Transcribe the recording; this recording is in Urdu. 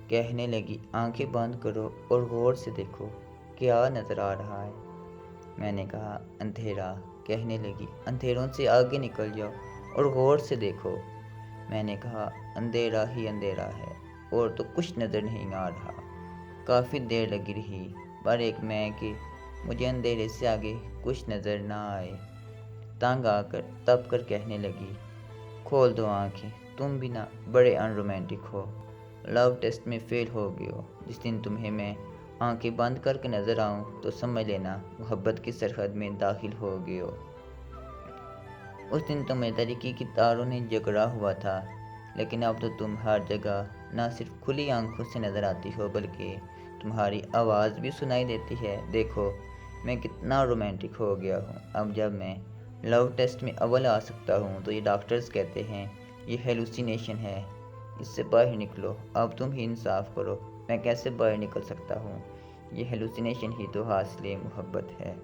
کہنے لگی آنکھیں بند کرو اور غور سے دیکھو کیا نظر آ رہا ہے۔ میں نے کہا اندھیرا۔ کہنے لگی اندھیروں سے آگے نکل جاؤ اور غور سے دیکھو۔ میں نے کہا اندھیرا ہی اندھیرا ہے اور تو کچھ نظر نہیں آ رہا۔ کافی دیر لگی رہی پر ایک میں کہ مجھے اندھیرے سے آگے کچھ نظر نہ آئے۔ تنگ آ کر تپ کر کہنے لگی کھول دو آنکھیں، تم بھی نہ بڑے ان رومانٹک ہو، لو ٹیسٹ میں فیل ہو گئے ہو۔ جس دن تمہیں میں آنکھیں بند کر کے نظر آؤں تو سمجھ لینا محبت کی سرحد میں داخل ہو گئے ہو۔ اس دن تمہیں تاریکی کی تاروں نے جکڑا ہوا تھا، لیکن اب تو تم ہر جگہ نہ صرف کھلی آنکھوں سے نظر آتی ہو بلکہ تمہاری آواز بھی سنائی دیتی ہے۔ دیکھو میں کتنا رومانٹک ہو گیا ہوں۔ اب جب میں لو ٹیسٹ میں اول آ سکتا ہوں تو یہ ڈاکٹرز کہتے ہیں یہ ہیلوسینیشن ہے، اس سے باہر نکلو۔ اب تم ہی انصاف کرو، میں کیسے باہر نکل سکتا ہوں؟ یہ ہیلوسینیشن ہی تو حاصل محبت ہے۔